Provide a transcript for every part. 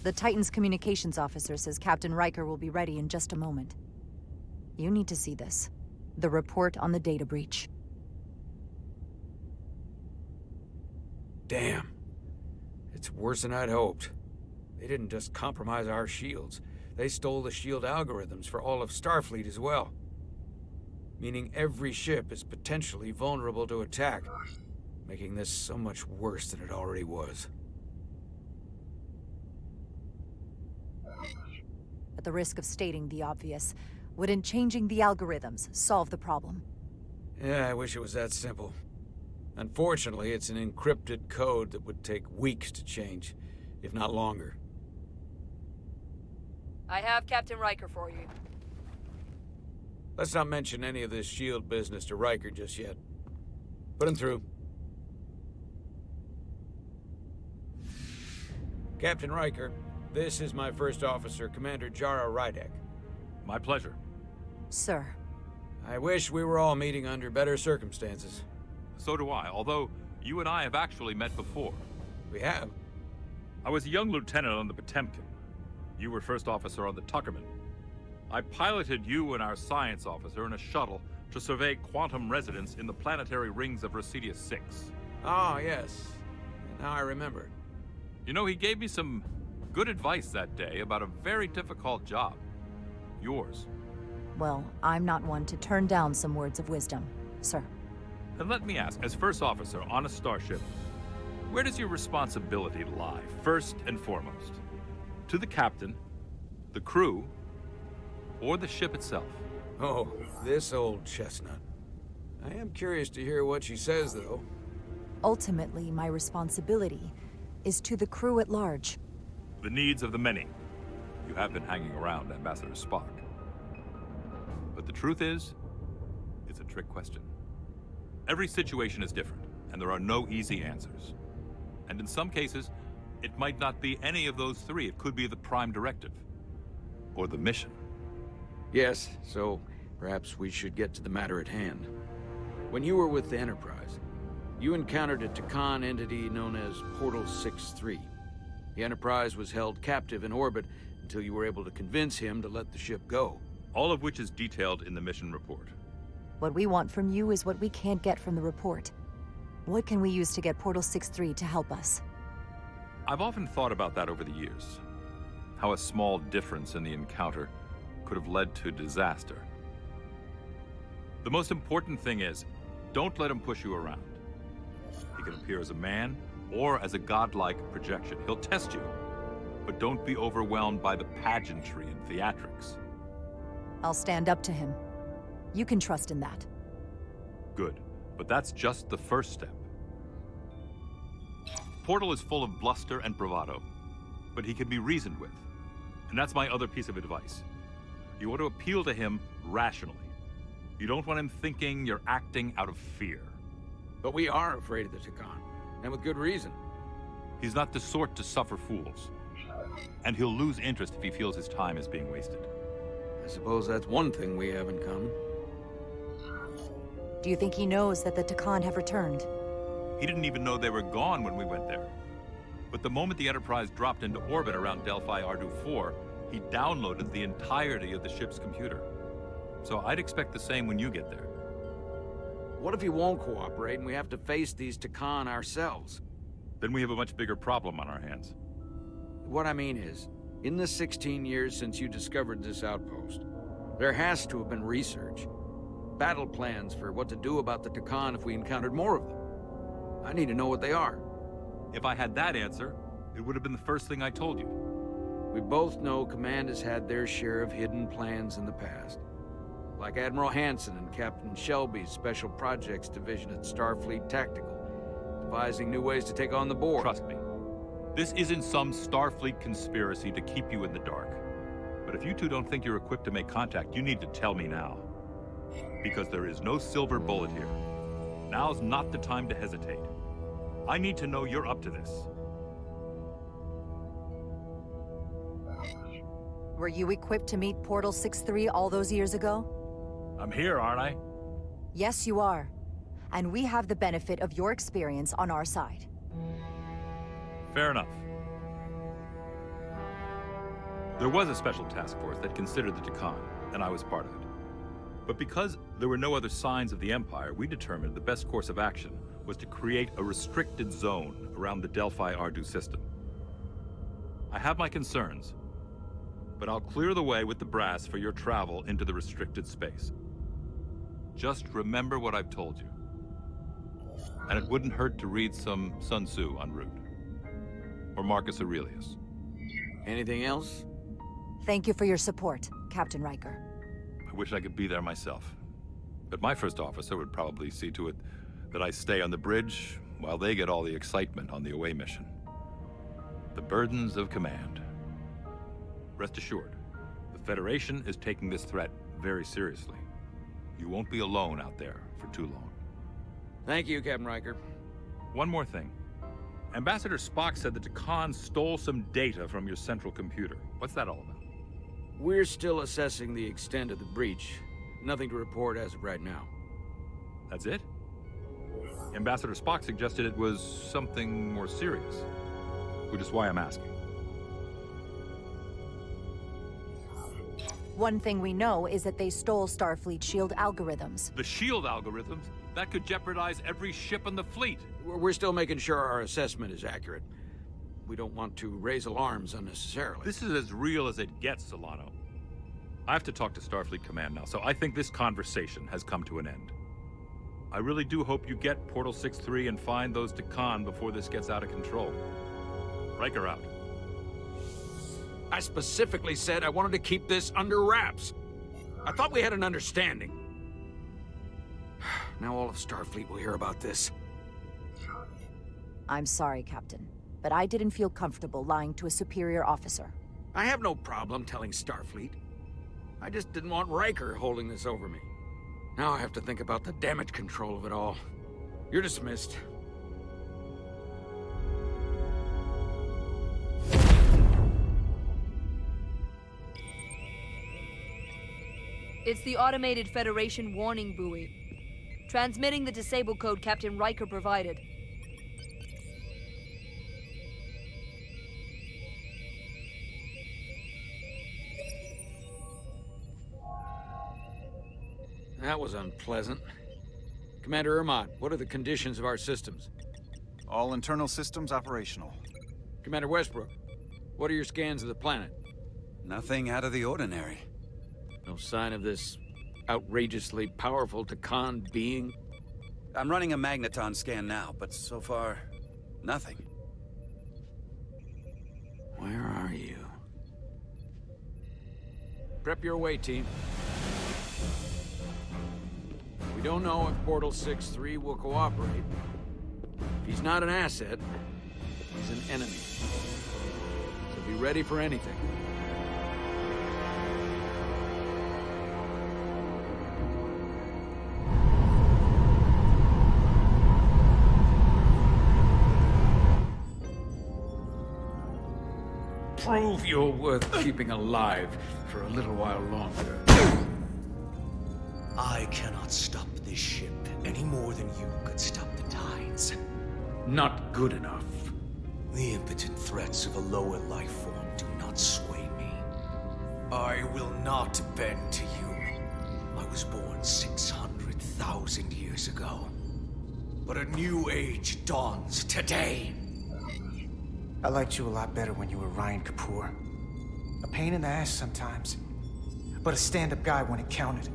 The Titan's communications officer says Captain Riker will be ready in just a moment. You need to see this. The report on the data breach. Damn. It's worse than I'd hoped. They didn't just compromise our shields. They stole the shield algorithms for all of Starfleet as well. Meaning every ship is potentially vulnerable to attack, making this so much worse than it already was. At the risk of stating the obvious, wouldn't changing the algorithms solve the problem? Yeah, I wish it was that simple. Unfortunately, it's an encrypted code that would take weeks to change, if not longer. I have Captain Riker for you. Let's not mention any of this shield business to Riker just yet. Put him through. Captain Riker, this is my first officer, Commander Jara Rydek. My pleasure. Sir. I wish we were all meeting under better circumstances. So do I, although you and I have actually met before. We have? I was a young lieutenant on the Potemkin. You were first officer on the Tuckerman. I piloted you and our science officer in a shuttle to survey quantum resonance in the planetary rings of Residius 6. Oh, yes. Now I remember. You know, he gave me some good advice that day about a very difficult job. Yours. Well, I'm not one to turn down some words of wisdom, sir. And let me ask, as first officer on a starship, where does your responsibility lie, first and foremost? To the captain, the crew, or the ship itself? Oh, this old chestnut. I am curious to hear what she says, though. Ultimately, my responsibility is to the crew at large. The needs of the many. You have been hanging around Ambassador Spock. But the truth is, it's a trick question. Every situation is different, and there are no easy answers. And in some cases, it might not be any of those three. It could be the prime directive, or the mission. Yes, so perhaps we should get to the matter at hand. When you were with the Enterprise, you encountered a Takan entity known as Portal 6-3. The Enterprise was held captive in orbit until you were able to convince him to let the ship go. All of which is detailed in the mission report. What we want from you is what we can't get from the report. What can we use to get Portal 6-3 to help us? I've often thought about that over the years. How a small difference in the encounter could have led to disaster. The most important thing is, don't let him push you around. He can appear as a man or as a godlike projection. He'll test you, but don't be overwhelmed by the pageantry and theatrics. I'll stand up to him. You can trust in that. Good, but that's just the first step. Portal is full of bluster and bravado, but he can be reasoned with. And that's my other piece of advice. You want to appeal to him rationally. You don't want him thinking you're acting out of fear. But we are afraid of the Takan, and with good reason. He's not the sort to suffer fools. And he'll lose interest if he feels his time is being wasted. I suppose that's one thing we have in common. Do you think he knows that the Takan have returned? He didn't even know they were gone when we went there. But the moment the Enterprise dropped into orbit around Delphi Ardu 4, he downloaded the entirety of the ship's computer. So I'd expect the same when you get there. What if he won't cooperate and we have to face these Takan ourselves? Then we have a much bigger problem on our hands. What I mean is, in the 16 years since you discovered this outpost, there has to have been research. Battle plans for what to do about the Takan if we encountered more of them. I need to know what they are. If I had that answer, it would have been the first thing I told you. We both know Command has had their share of hidden plans in the past. Like Admiral Hansen and Captain Shelby's Special Projects Division at Starfleet Tactical, devising new ways to take on the board. Trust me, this isn't some Starfleet conspiracy to keep you in the dark. But if you two don't think you're equipped to make contact, you need to tell me now. Because there is no silver bullet here. Now's not the time to hesitate. I need to know you're up to this. Were you equipped to meet Portal 6-3 all those years ago? I'm here, aren't I? Yes, you are. And we have the benefit of your experience on our side. Fair enough. There was a special task force that considered the Takan, and I was part of it. But because there were no other signs of the Empire, we determined the best course of action was to create a restricted zone around the Delphi Ardu system. I have my concerns, but I'll clear the way with the brass for your travel into the restricted space. Just remember what I've told you. And it wouldn't hurt to read some Sun Tzu en route. Or Marcus Aurelius. Anything else? Thank you for your support, Captain Riker. I wish I could be there myself. But my first officer would probably see to it that I stay on the bridge while they get all the excitement on the away mission. The burdens of command. Rest assured, the Federation is taking this threat very seriously. You won't be alone out there for too long. Thank you, Captain Riker. One more thing. Ambassador Spock said that Takan stole some data from your central computer. What's that all about? We're still assessing the extent of the breach. Nothing to report as of right now. That's it? Ambassador Spock suggested it was something more serious, which is why I'm asking. One thing we know is that they stole Starfleet shield algorithms. The shield algorithms? That could jeopardize every ship in the fleet. We're still making sure our assessment is accurate. We don't want to raise alarms unnecessarily. This is as real as it gets, Solano. I have to talk to Starfleet Command now, so I think this conversation has come to an end. I really do hope you get Portal 6-3 and find those Takan before this gets out of control. Riker out. I specifically said I wanted to keep this under wraps. I thought we had an understanding. Now all of Starfleet will hear about this. I'm sorry, Captain, but I didn't feel comfortable lying to a superior officer. I have no problem telling Starfleet. I just didn't want Riker holding this over me. Now I have to think about the damage control of it all. You're dismissed. It's the automated Federation warning buoy. Transmitting the disable code Captain Riker provided. That was unpleasant. Commander Ermont, what are the conditions of our systems? All internal systems operational. Commander Westbrook, what are your scans of the planet? Nothing out of the ordinary. No sign of this outrageously powerful Takan being? I'm running a magneton scan now, but so far, nothing. Where are you? Prep your way, team. We don't know if Portal 6-3 will cooperate. If he's not an asset, he's an enemy. So be ready for anything. Prove you're worth keeping alive for a little while longer. I cannot stop this ship any more than you could stop the tides. Not good enough. The impotent threats of a lower life form do not sway me. I will not bend to you. I was born 600,000 years ago. But a new age dawns today. I liked you a lot better when you were Ryan Kapoor. A pain in the ass sometimes, but a stand-up guy when it counted.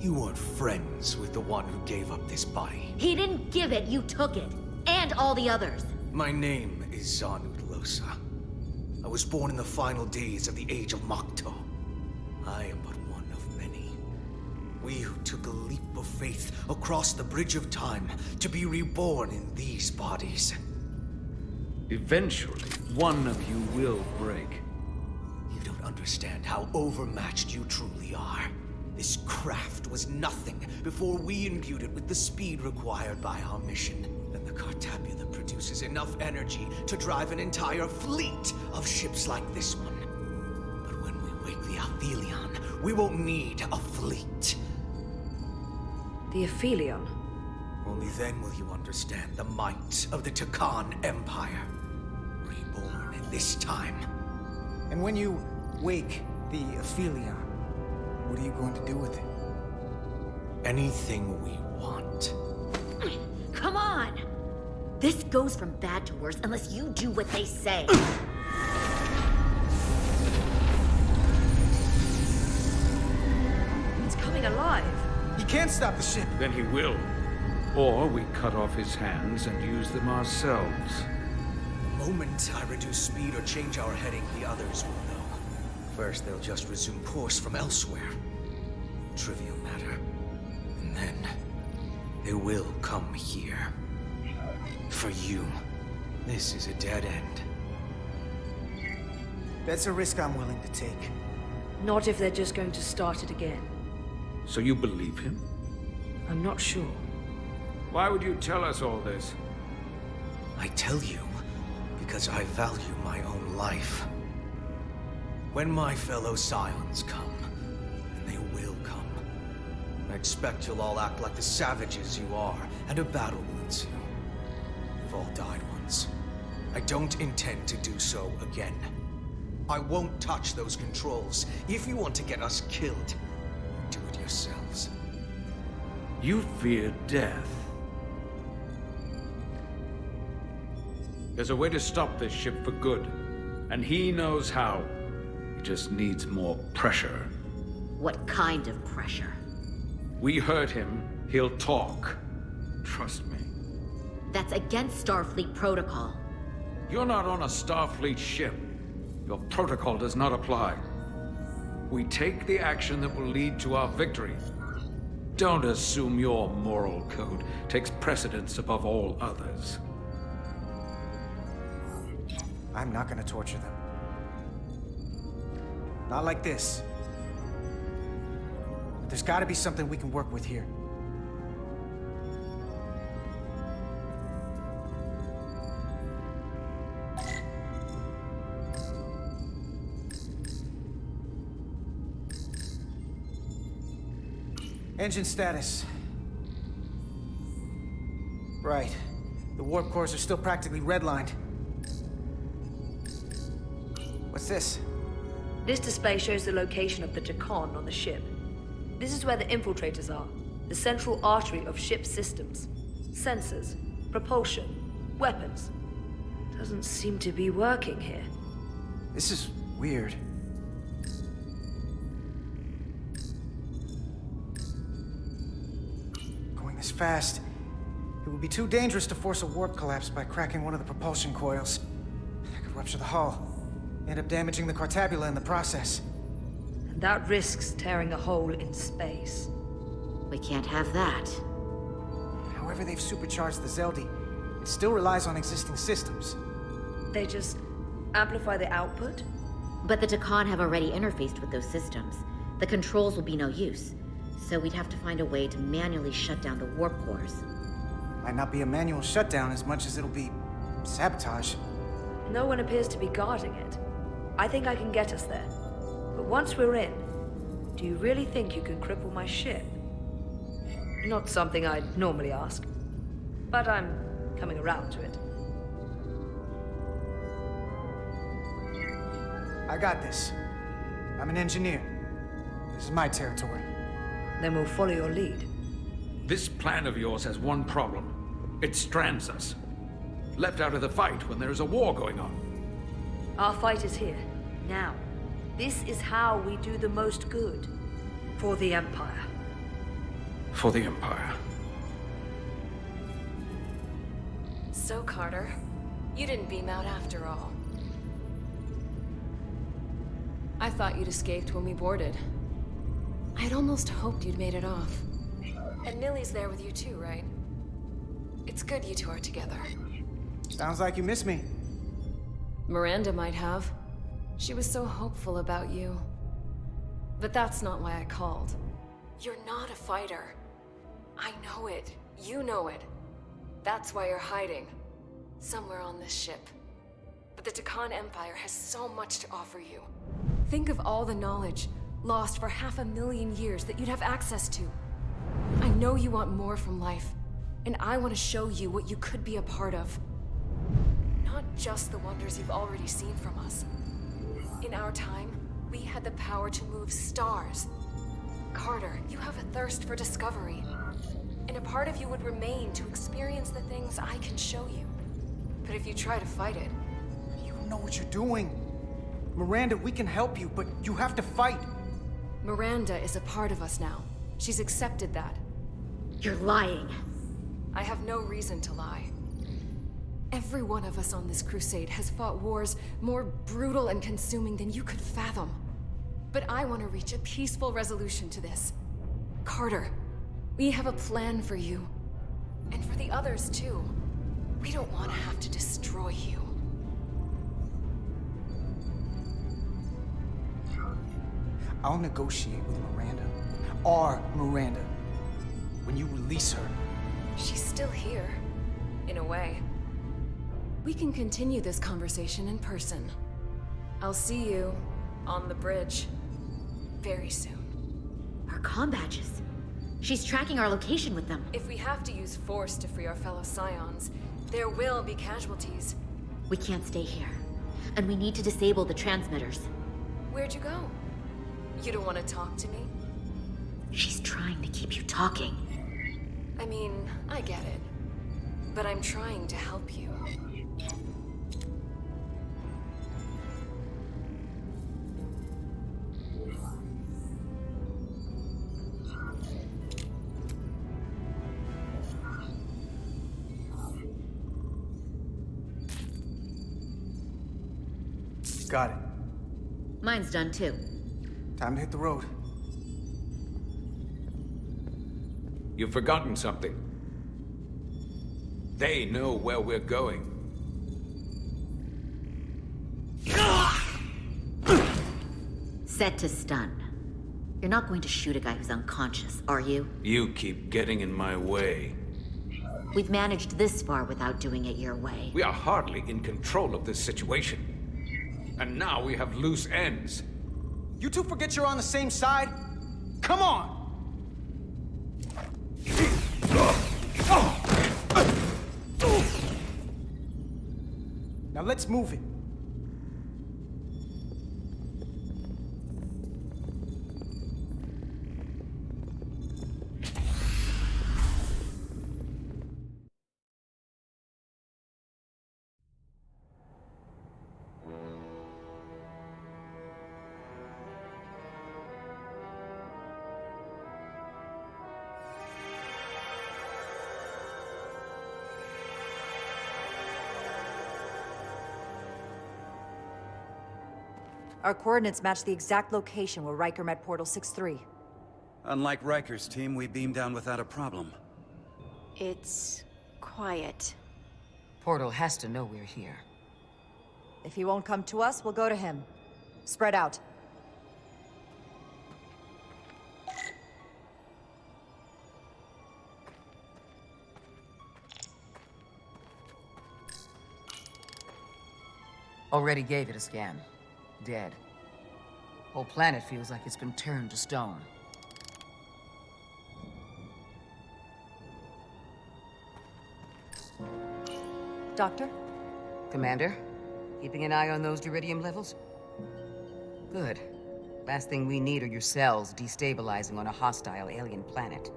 You weren't friends with the one who gave up this body. He didn't give it, you took it. And all the others. My name is Zanud Losa. I was born in the final days of the Age of Makto. I am but one of many. We who took a leap of faith across the bridge of time to be reborn in these bodies. Eventually, one of you will break. You don't understand how overmatched you truly are. This craft was nothing before we imbued it with the speed required by our mission. And the Cartabula produces enough energy to drive an entire fleet of ships like this one. But when we wake the AntLion, we won't need a fleet. The Aphelion. Only then will you understand the might of the Takan Empire. Reborn in this time. And when you wake the Aphelion, what are you going to do with it? Anything we want. Come on! This goes from bad to worse unless you do what they say. It's coming alive. He can't stop the ship. Then he will. Or we cut off his hands and use them ourselves. The moment I reduce speed or change our heading, the others will know. First, they'll just resume course from elsewhere. Trivial matter. And then, they will come here. For you, this is a dead end. That's a risk I'm willing to take. Not if they're just going to start it again. So you believe him? I'm not sure. Why would you tell us all this? I tell you because I value my own life. When my fellow Scions come, and they will come, I expect you'll all act like the savages you are, and a battle will ensue. You've all died once. I don't intend to do so again. I won't touch those controls. If you want to get us killed, do it yourselves. You fear death. There's a way to stop this ship for good, and he knows how. He just needs more pressure. What kind of pressure? We hurt him, he'll talk. Trust me. That's against Starfleet protocol. You're not on a Starfleet ship. Your protocol does not apply. We take the action that will lead to our victory. Don't assume your moral code takes precedence above all others. I'm not gonna torture them. Not like this. But there's gotta be something we can work with here. Engine status. Right. The warp cores are still practically redlined. What's this? This display shows the location of the Tacon on the ship. This is where the infiltrators are, the central artery of ship systems. Sensors, propulsion, weapons. Doesn't seem to be working here. This is weird. Going this fast, it would be too dangerous to force a warp collapse by cracking one of the propulsion coils. I could rupture the hull, end up damaging the cartabula in the process. And that risks tearing a hole in space. We can't have that. However they've supercharged the Zeldi, it still relies on existing systems. They just amplify the output? But the Tacon have already interfaced with those systems. The controls will be no use. So we'd have to find a way to manually shut down the warp cores. Might not be a manual shutdown as much as it'll be sabotage. No one appears to be guarding it. I think I can get us there. But once we're in, do you really think you can cripple my ship? Not something I'd normally ask, but I'm coming around to it. I got this. I'm an engineer. This is my territory. Then we'll follow your lead. This plan of yours has one problem. It strands us. Left out of the fight when there is a war going on. Our fight is here, now. This is how we do the most good. For the Empire. For the Empire. So, Carter, you didn't beam out after all. I thought you'd escaped when we boarded. I had almost hoped you'd made it off. And Millie's there with you too, right? It's good you two are together. Sounds like you miss me. Miranda might have. She was so hopeful about you. But that's not why I called. You're not a fighter. I know it. You know it. That's why you're hiding. Somewhere on this ship. But the Tacon Empire has so much to offer you. Think of all the knowledge lost for 500,000 years that you'd have access to. I know you want more from life, and I want to show you what you could be a part of. Not just the wonders you've already seen from us. In our time, we had the power to move stars. Carter, you have a thirst for discovery. And a part of you would remain to experience the things I can show you. But if you try to fight it... You don't know what you're doing. Miranda, we can help you, but you have to fight. Miranda is a part of us now. She's accepted that. You're lying. I have no reason to lie. Every one of us on this crusade has fought wars more brutal and consuming than you could fathom. But I want to reach a peaceful resolution to this. Carter, we have a plan for you. And for the others, too. We don't want to have to destroy you. I'll negotiate with Miranda. Our Miranda. When you release her. She's still here. In a way. We can continue this conversation in person. I'll see you on the bridge very soon. Our comm badges. She's tracking our location with them. If we have to use force to free our fellow Scions, there will be casualties. We can't stay here. And we need to disable the transmitters. Where'd you go? You don't want to talk to me? She's trying to keep you talking. I mean, I get it. But I'm trying to help you. Got it. Mine's done too. Time to hit the road. You've forgotten something. They know where we're going. Set to stun. You're not going to shoot a guy who's unconscious, are you? You keep getting in my way. We've managed this far without doing it your way. We are hardly in control of this situation. And now we have loose ends. You two forget you're on the same side? Come on! Now let's move it. Our coordinates match the exact location where Riker met Portal 6-3. Unlike Riker's team, we beamed down without a problem. It's quiet. Portal has to know we're here. If he won't come to us, we'll go to him. Spread out. Already gave it a scan. Dead. Whole planet feels like it's been turned to stone. Doctor? Commander, keeping an eye on those Duridium levels? Good. Last thing we need are your cells destabilizing on a hostile alien planet.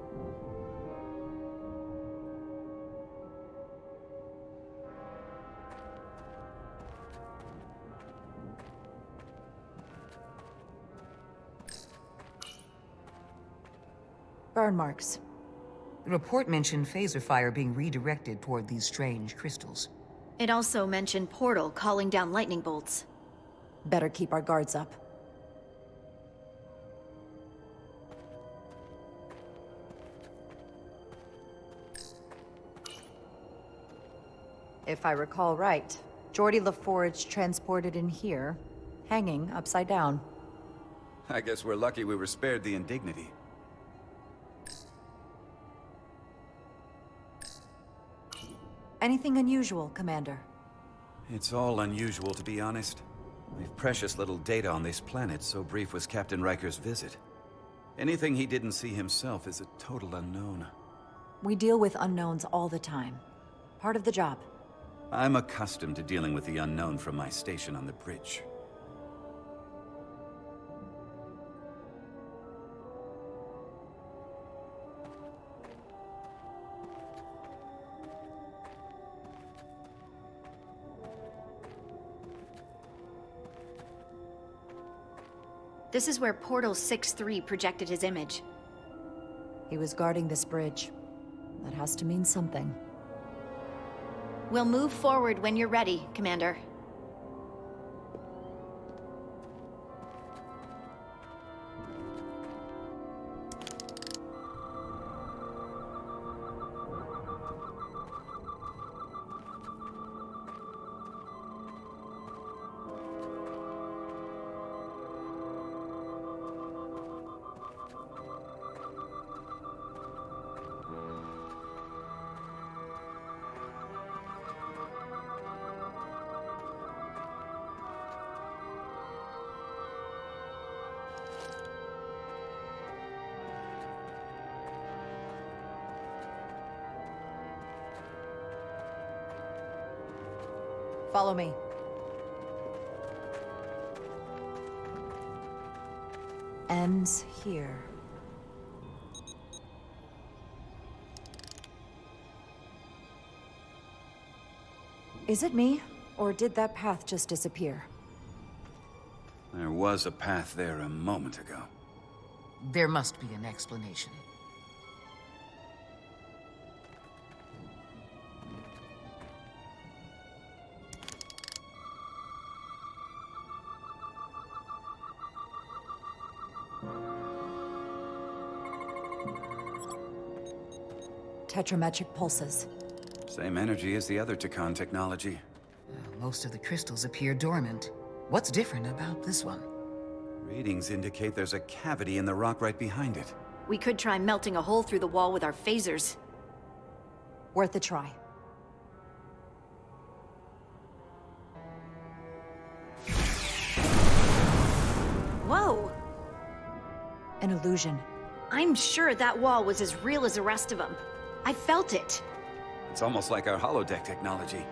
Burn marks. The report mentioned phaser fire being redirected toward these strange crystals. It also mentioned Portal calling down lightning bolts. Better keep our guards up. If I recall right, Geordi LaForge transported in here, hanging upside down. I guess we're lucky we were spared the indignity. Anything unusual, Commander? It's all unusual, to be honest. We've precious little data on this planet, so brief was Captain Riker's visit. Anything he didn't see himself is a total unknown. We deal with unknowns all the time. Part of the job. I'm accustomed to dealing with the unknown from my station on the bridge. This is where Portal 6-3 projected his image. He was guarding this bridge. That has to mean something. We'll move forward when you're ready, Commander. Follow me. Ends here. Is it me, or did that path just disappear? There was a path there a moment ago. There must be an explanation. Tetrametric pulses. Same energy as the other Takan technology. Most of the crystals appear dormant. What's different about this one? Readings indicate there's a cavity in the rock right behind it. We could try melting a hole through the wall with our phasers. Worth a try. Whoa! An illusion. I'm sure that wall was as real as the rest of them. I felt it. It's almost like our holodeck technology,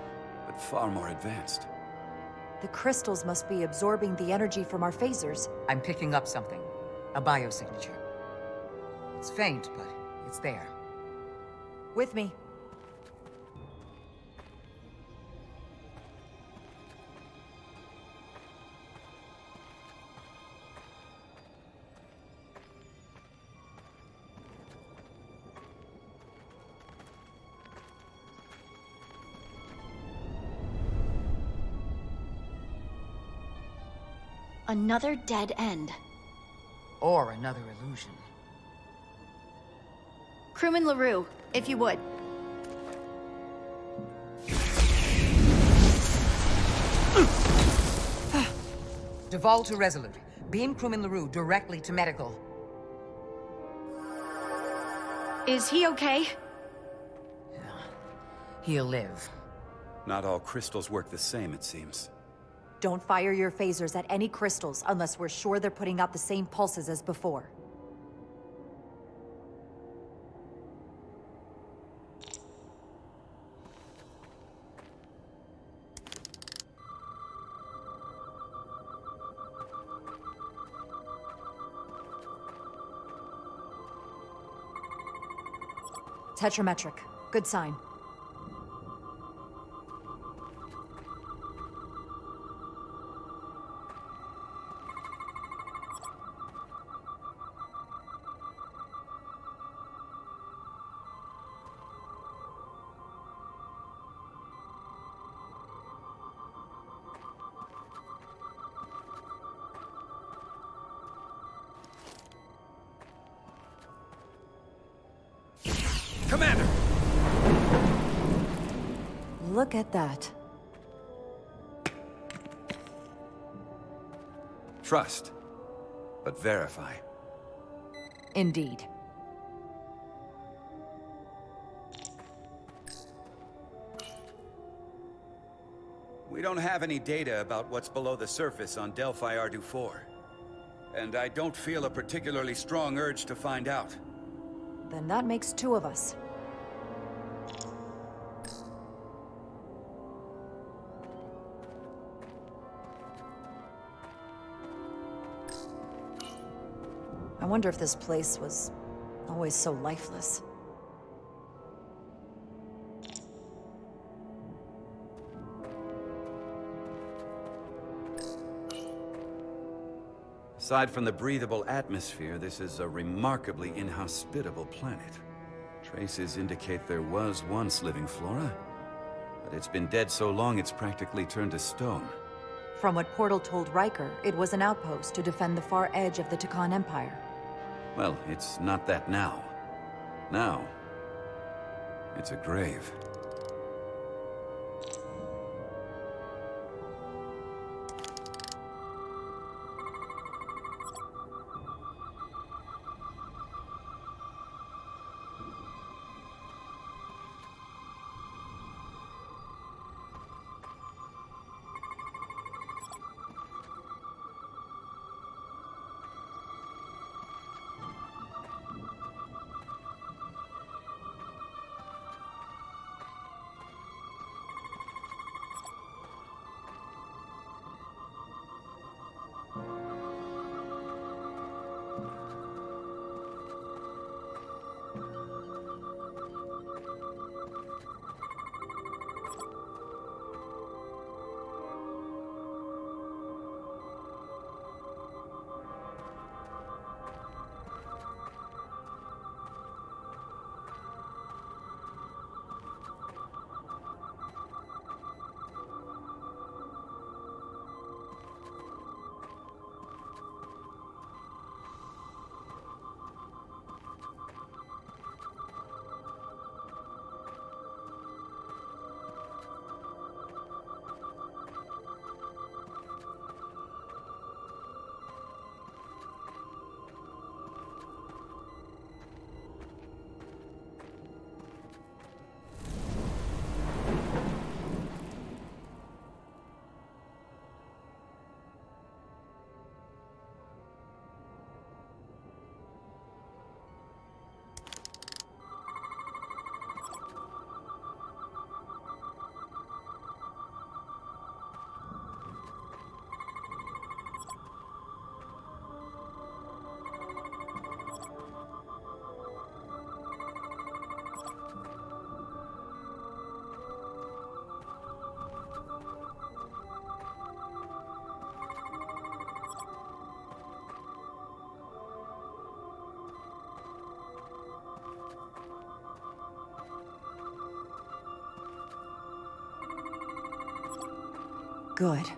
but far more advanced. The crystals must be absorbing the energy from our phasers. I'm picking up something. A biosignature. It's faint, but it's there. With me. Another dead end. Or another illusion. Crewman LaRue, if you would. Deval to Resolute. Beam Crewman LaRue directly to medical. Is he okay? He'll live. Not all crystals work the same, it seems. Don't fire your phasers at any crystals unless we're sure they're putting out the same pulses as before. Tetrametric. Good sign. Commander! Look at that. Trust, but verify. Indeed. We don't have any data about what's below the surface on Delphi Ardu 4. And I don't feel a particularly strong urge to find out. Then that makes two of us. I wonder if this place was always so lifeless. Aside from the breathable atmosphere, this is a remarkably inhospitable planet. Traces indicate there was once living flora, but it's been dead so long it's practically turned to stone. From what Portal told Riker, it was an outpost to defend the far edge of the Takan Empire. Well, it's not that now. Now, it's a grave. Good.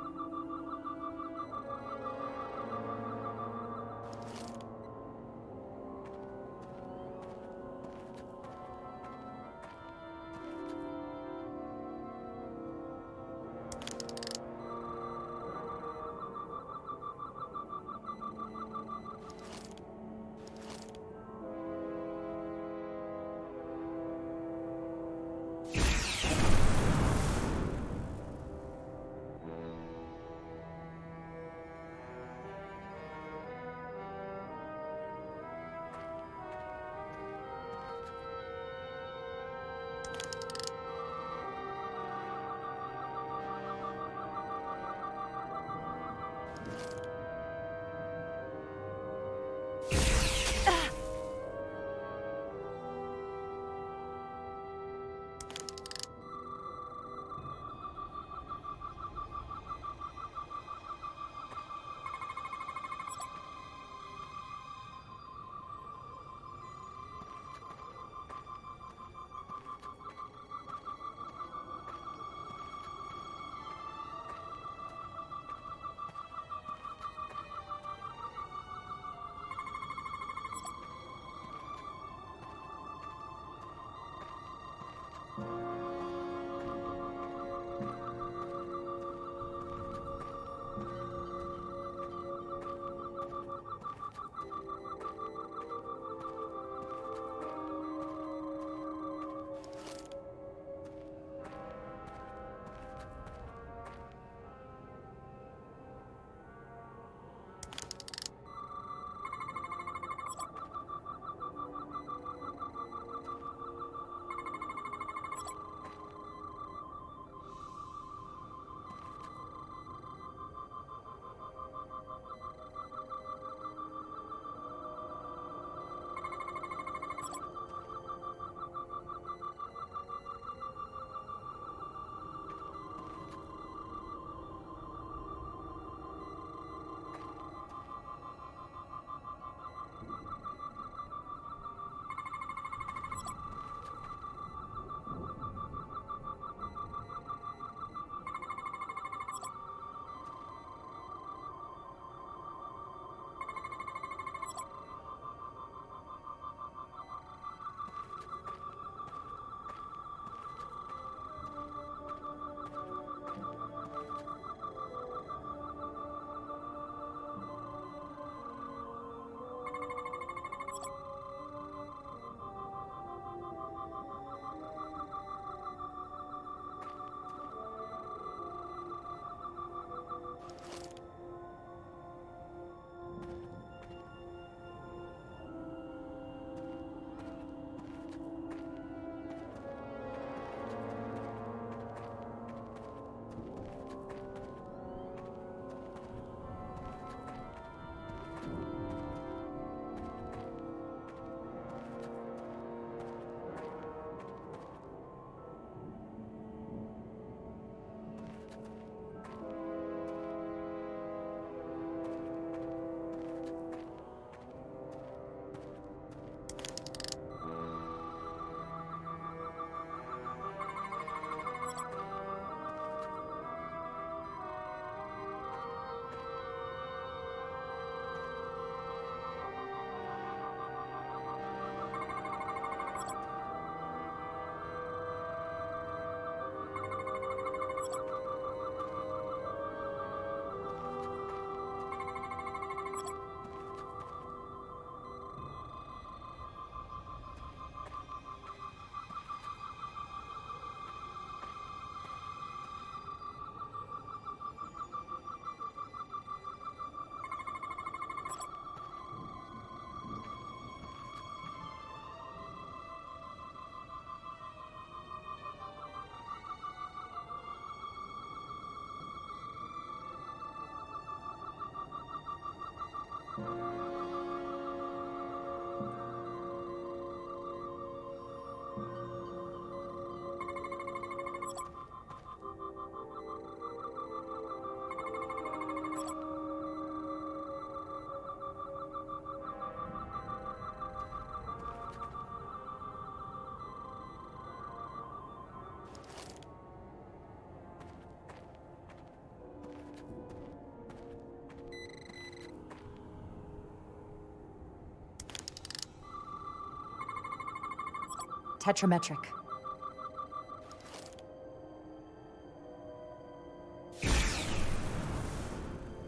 Tetrametric.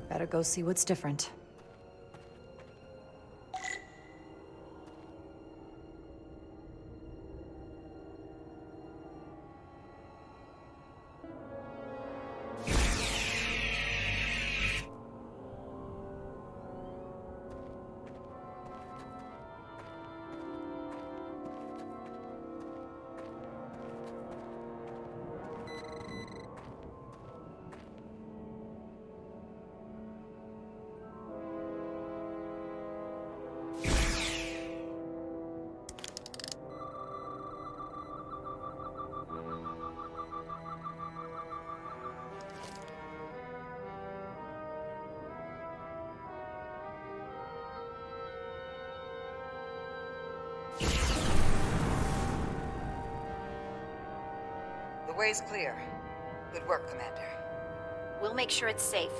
Better go see what's different. The way's clear. Good work, Commander. We'll make sure it's safe.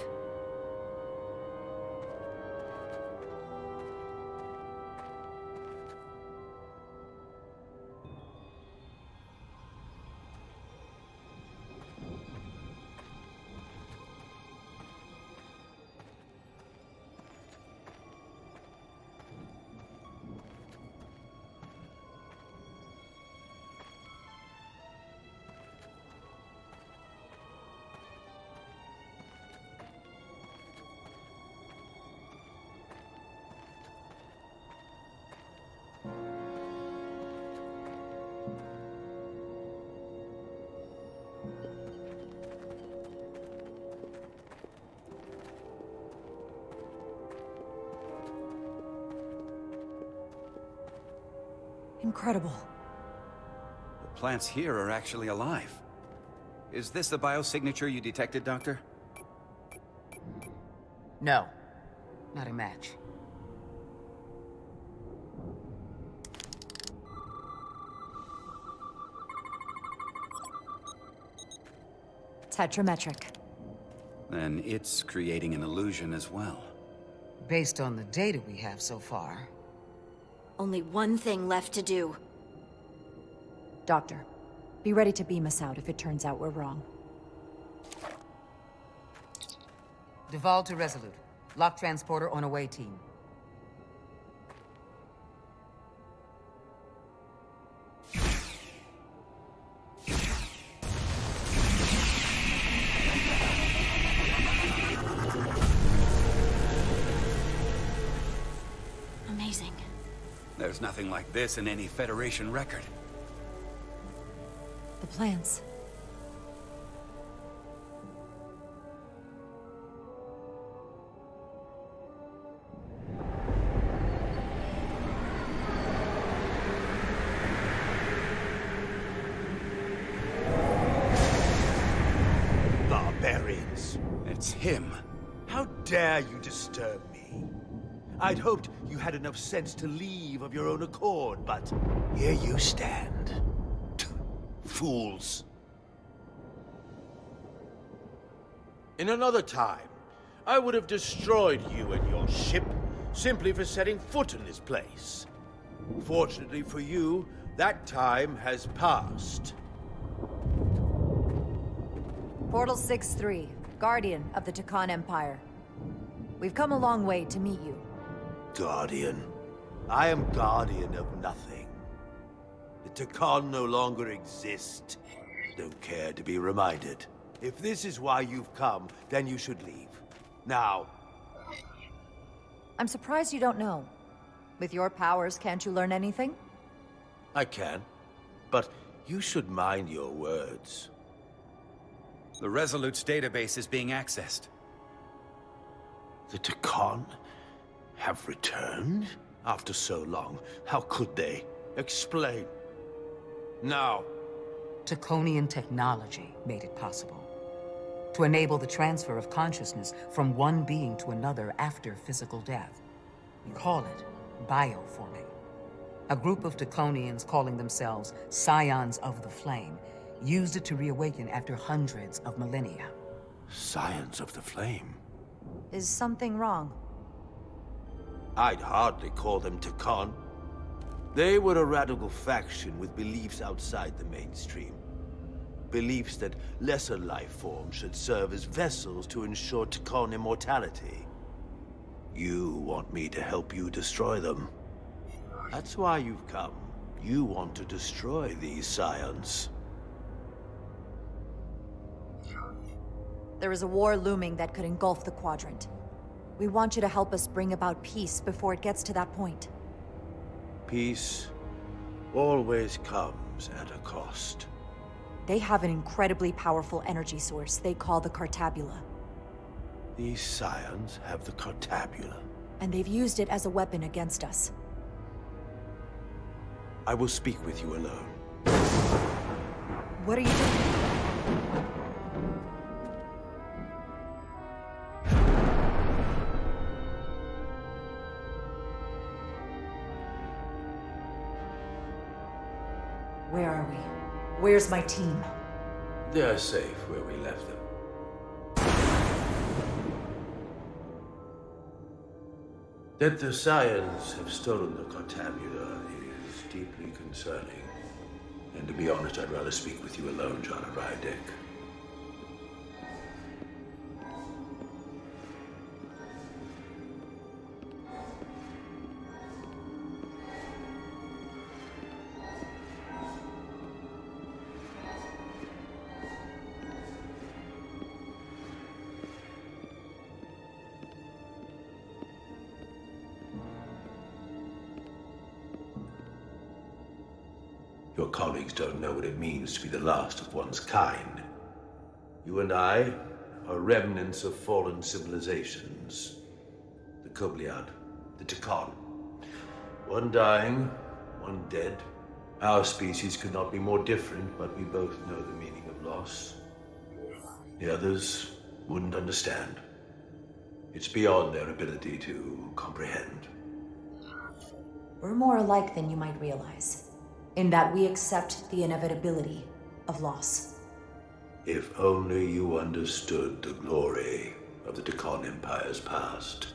Incredible. The plants here are actually alive. Is this the biosignature you detected, Doctor? No. Not a match. Tetrametric. Then it's creating an illusion as well. Based on the data we have so far. Only one thing left to do. Doctor, be ready to beam us out if it turns out we're wrong. Duval to Resolute. Lock transporter on away team. Amazing. There's nothing like this in any Federation record. The plans. Barbarians. It's him. How dare you disturb me? I'd hoped you had enough sense to leave of your own accord, but here you stand. Fools. In another time, I would have destroyed you and your ship simply for setting foot in this place. Fortunately for you, that time has passed. Portal 6-3, Guardian of the Takan Empire. We've come a long way to meet you. Guardian? I am guardian of nothing. The Takan no longer exist. Don't care to be reminded. If this is why you've come, then you should leave. Now. I'm surprised you don't know. With your powers, can't you learn anything? I can. But you should mind your words. The Resolute's database is being accessed. The Takan have returned? After so long, how could they? Explain. Now. Taconian technology made it possible. To enable the transfer of consciousness from one being to another after physical death. We call it bioforming. A group of Taconians calling themselves Scions of the Flame used it to reawaken after hundreds of millennia. Scions of the Flame? Is something wrong? I'd hardly call them Takan. They were a radical faction with beliefs outside the mainstream. Beliefs that lesser life forms should serve as vessels to ensure Tkon immortality. You want me to help you destroy them. That's why you've come. You want to destroy these scions. There is a war looming that could engulf the Quadrant. We want you to help us bring about peace before it gets to that point. Peace always comes at a cost. They have an incredibly powerful energy source they call the Cartabula. These scions have the Cartabula. And they've used it as a weapon against us. I will speak with you alone. What are you doing? Where are we? Where's my team? They're safe where we left them. That the scions have stolen the Cartabula is deeply concerning. And to be honest, I'd rather speak with you alone, John Rydick. Your colleagues don't know what it means to be the last of one's kind. You and I are remnants of fallen civilizations. The Kobliad, the Tkon. One dying, one dead. Our species could not be more different, but we both know the meaning of loss. The others wouldn't understand. It's beyond their ability to comprehend. We're more alike than you might realize, in that we accept the inevitability of loss. If only you understood the glory of the Tkon Empire's past.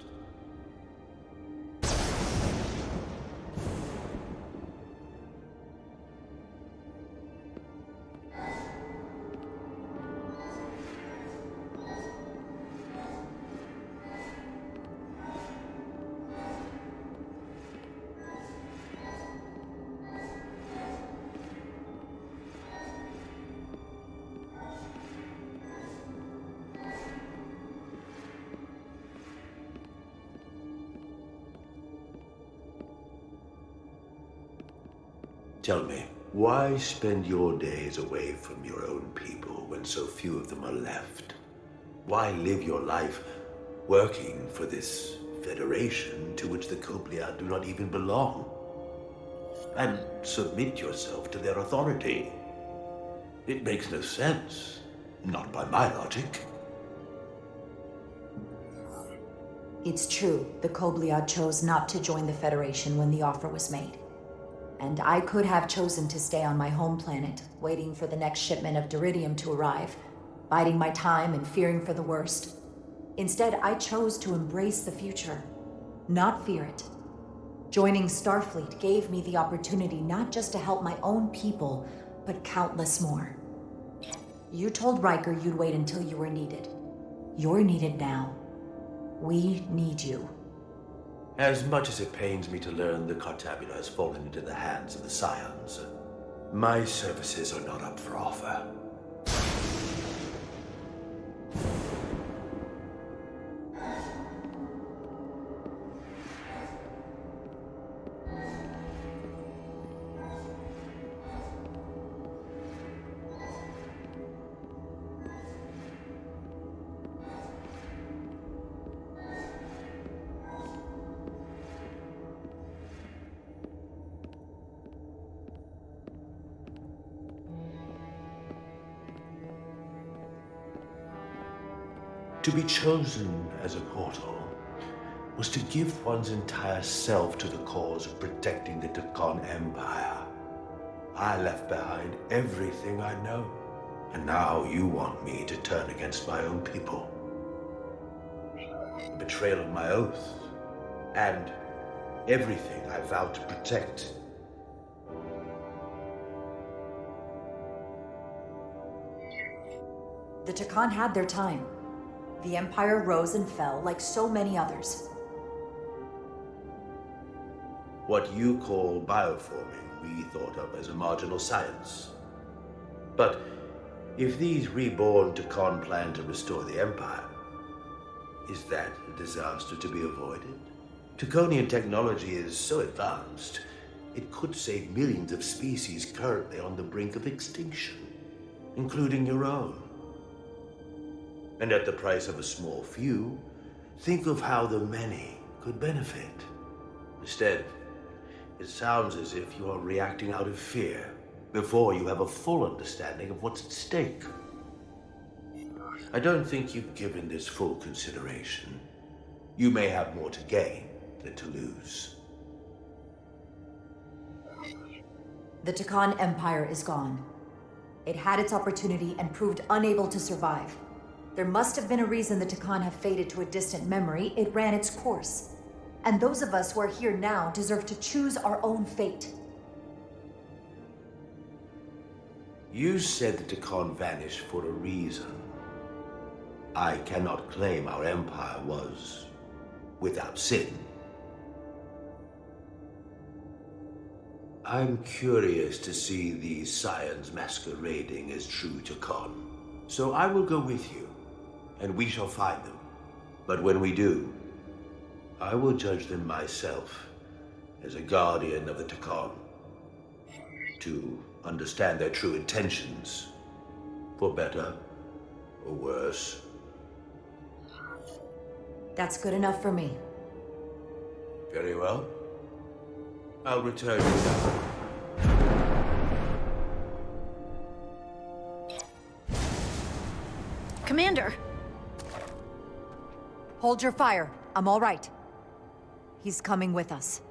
Tell me, why spend your days away from your own people when so few of them are left? Why live your life working for this federation to which the Kobliad do not even belong? And submit yourself to their authority? It makes no sense. Not by my logic. It's true, the Kobliad chose not to join the Federation when the offer was made. And I could have chosen to stay on my home planet, waiting for the next shipment of Duridium to arrive, biding my time and fearing for the worst. Instead, I chose to embrace the future, not fear it. Joining Starfleet gave me the opportunity not just to help my own people, but countless more. You told Riker you'd wait until you were needed. You're needed now. We need you. As much as it pains me to learn the Cartabula has fallen into the hands of the Scions, my services are not up for offer. To be chosen as a portal was to give one's entire self to the cause of protecting the Tkon Empire. I left behind everything I know, and now you want me to turn against my own people. The betrayal of my oath, and everything I vowed to protect. The Takan had their time. The Empire rose and fell like so many others. What you call bioforming, we thought of as a marginal science. But if these reborn Takan plan to restore the Empire, is that a disaster to be avoided? Takonian technology is so advanced, it could save millions of species currently on the brink of extinction, including your own. And at the price of a small few, think of how the many could benefit. Instead, it sounds as if you are reacting out of fear before you have a full understanding of what's at stake. I don't think you've given this full consideration. You may have more to gain than to lose. The Takan Empire is gone. It had its opportunity and proved unable to survive. There must have been a reason the Takan have faded to a distant memory. It ran its course. And those of us who are here now deserve to choose our own fate. You said the Takan vanished for a reason. I cannot claim our empire was without sin. I'm curious to see these scions masquerading as true Takan. So I will go with you, and we shall find them. But when we do, I will judge them myself as a guardian of the Takan, to understand their true intentions, for better or worse. That's good enough for me. Very well. I'll return you now. Commander! Hold your fire. I'm all right. He's coming with us.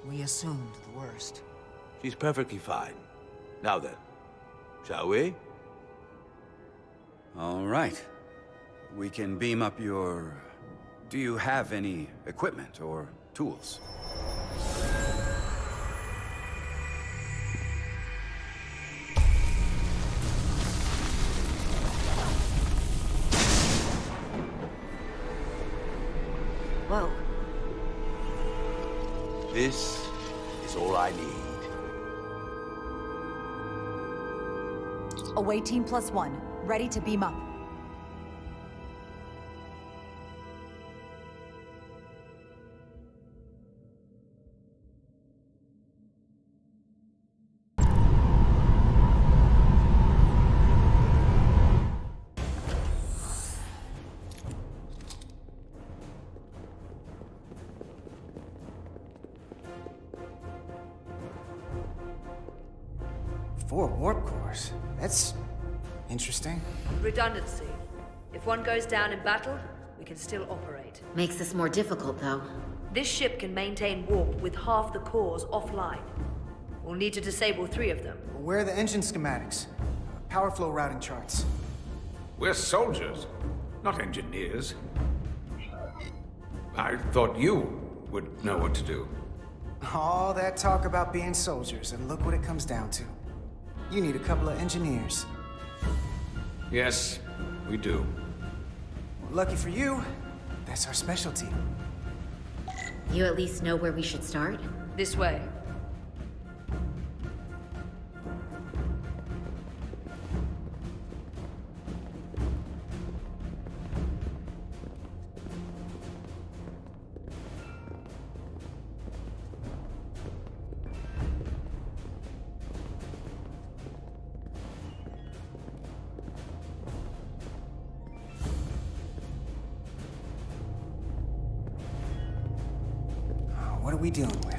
We assumed the worst. She's perfectly fine. Now then, shall we? All right. We can beam up your... Do you have any equipment or tools? Whoa. This is all I need. Away team +1, ready to beam up. Four warp cores? That's interesting. Redundancy. If one goes down in battle, we can still operate. Makes this more difficult, though. This ship can maintain warp with half the cores offline. We'll need to disable 3 of them. Where are the engine schematics? Power flow routing charts. We're soldiers, not engineers. I thought you would know what to do. All that talk about being soldiers, and look what it comes down to. You need a couple of engineers. Yes, we do. Well, lucky for you, that's our specialty. You at least know where we should start? This way. What are we dealing with?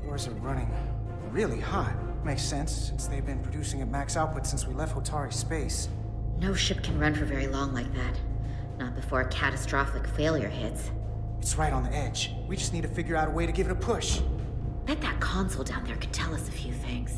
Cores are running really hot. Makes sense, since they've been producing at max output since we left Hotari space. No ship can run for very long like that. Not before a catastrophic failure hits. It's right on the edge. We just need to figure out a way to give it a push. Bet that console down there could tell us a few things.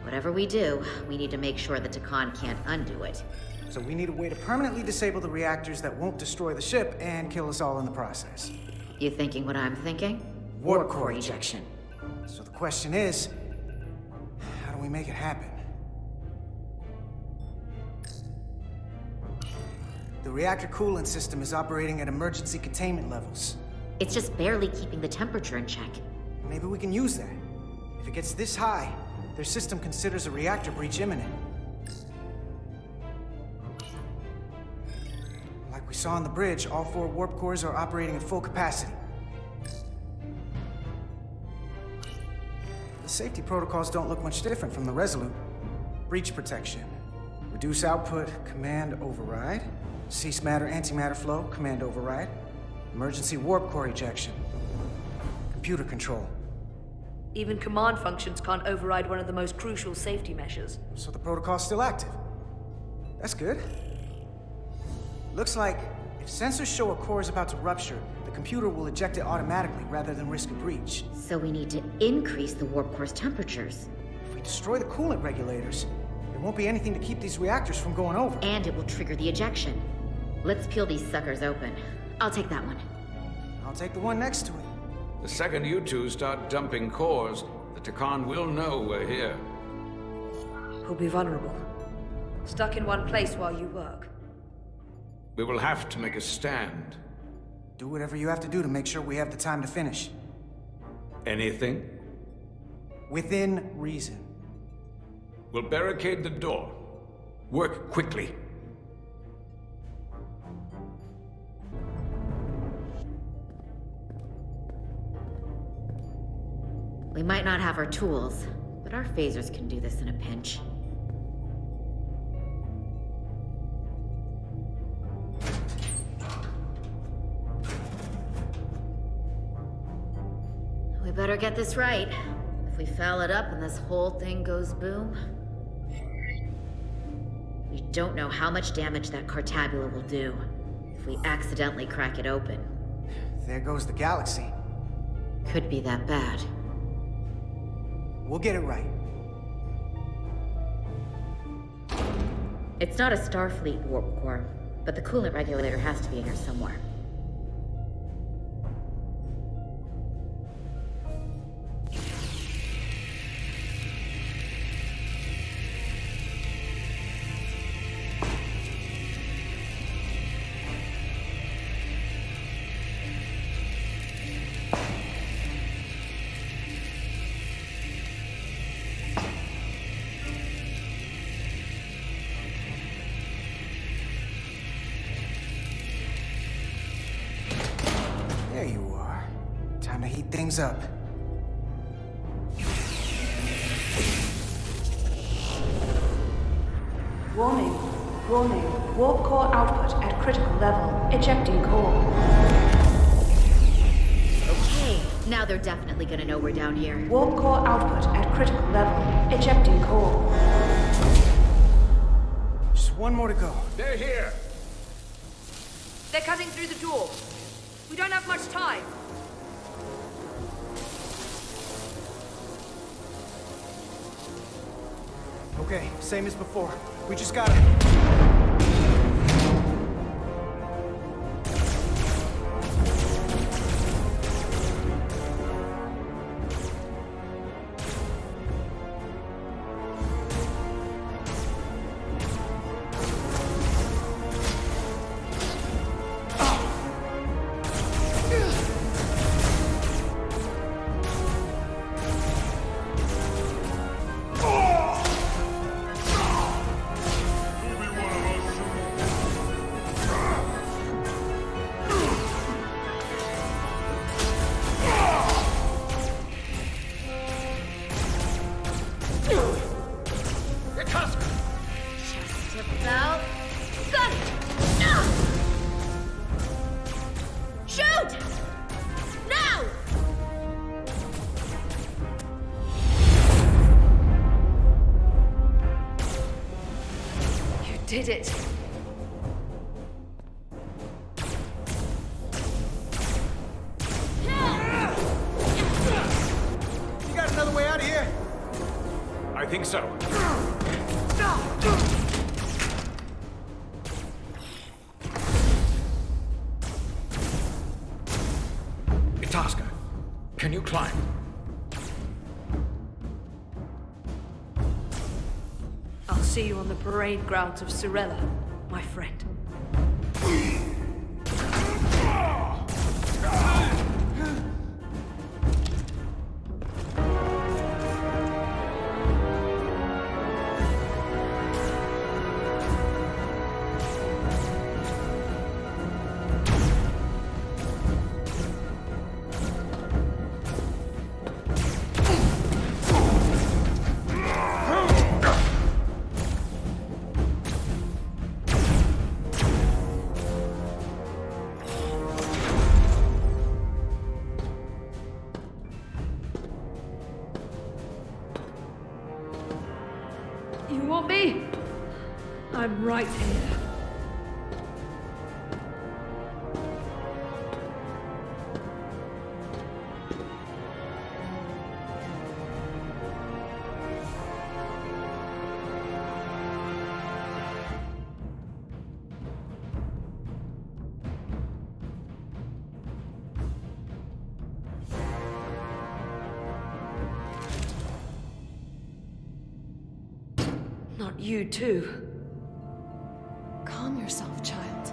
Whatever we do, we need to make sure that Takan can't undo it. So we need a way to permanently disable the reactors that won't destroy the ship and kill us all in the process. You thinking what I'm thinking? Warp core ejection. So the question is, how do we make it happen? The reactor coolant system is operating at emergency containment levels. It's just barely keeping the temperature in check. Maybe we can use that. If it gets this high, their system considers a reactor breach imminent. Like we saw on the bridge, all 4 warp cores are operating at full capacity. The safety protocols don't look much different from the Resolute. Breach protection. Reduce output, command override. Cease matter, antimatter flow, command override. Emergency warp core ejection. Computer control. Even command functions can't override one of the most crucial safety measures. So the protocol's still active. That's good. Looks like if sensors show a core is about to rupture, the computer will eject it automatically rather than risk a breach. So we need to increase the warp core's temperatures. If we destroy the coolant regulators, there won't be anything to keep these reactors from going over. And it will trigger the ejection. Let's peel these suckers open. I'll take that one. I'll take the one next to it. The second you two start dumping cores, the Takan will know we're here. We'll be vulnerable. Stuck in one place while you work. We will have to make a stand. Do whatever you have to do to make sure we have the time to finish. Anything? Within reason. We'll barricade the door. Work quickly. We might not have our tools, but our phasers can do this in a pinch. We better get this right. If we foul it up and this whole thing goes boom... We don't know how much damage that cartabula will do if we accidentally crack it open. There goes the galaxy. Could be that bad. We'll get it right. It's not a Starfleet warp core, but the coolant regulator has to be in here somewhere. There you are. Time to heat things up. Warning. Warning. Warp core output at critical level. Ejecting core. Okay, now they're definitely gonna know we're down here. Warp core output at critical level. Ejecting core. Just one more to go. They're here! They're cutting through the door. We don't have much time. Okay, same as before. We just gotta... Did it. You got another way out of here? I think so. Itasca, can you climb? I'll see you on the parade grounds of Cirella, my friend. You want me? I'm right here. Not you, too. Calm yourself, child.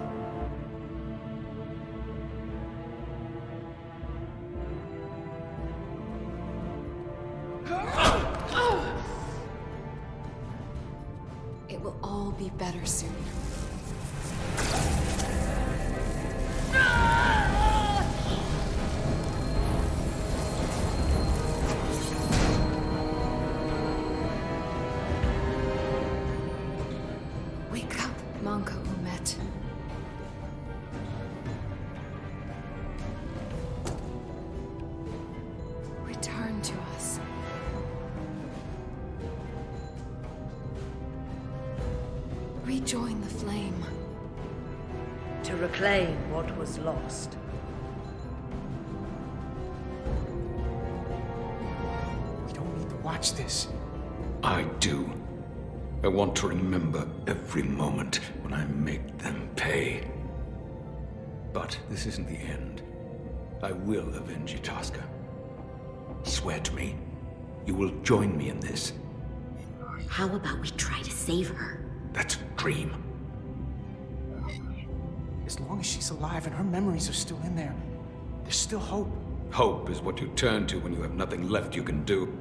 It will all be better soon. Wake up, Manka Umet. Return to us. Rejoin the flame. To reclaim what was lost. We don't need to watch this. I do. I want to remember every moment when I make them pay. But this isn't the end. I will avenge Itasca. Swear to me, you will join me in this. How about we try to save her? That's a dream. As long as she's alive and her memories are still in there, there's still hope. Hope is what you turn to when you have nothing left you can do.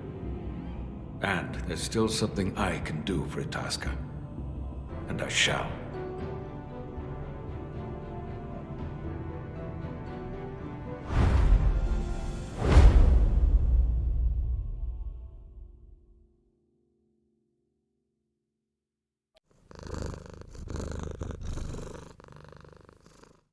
And there's still something I can do for Itasca. And I shall.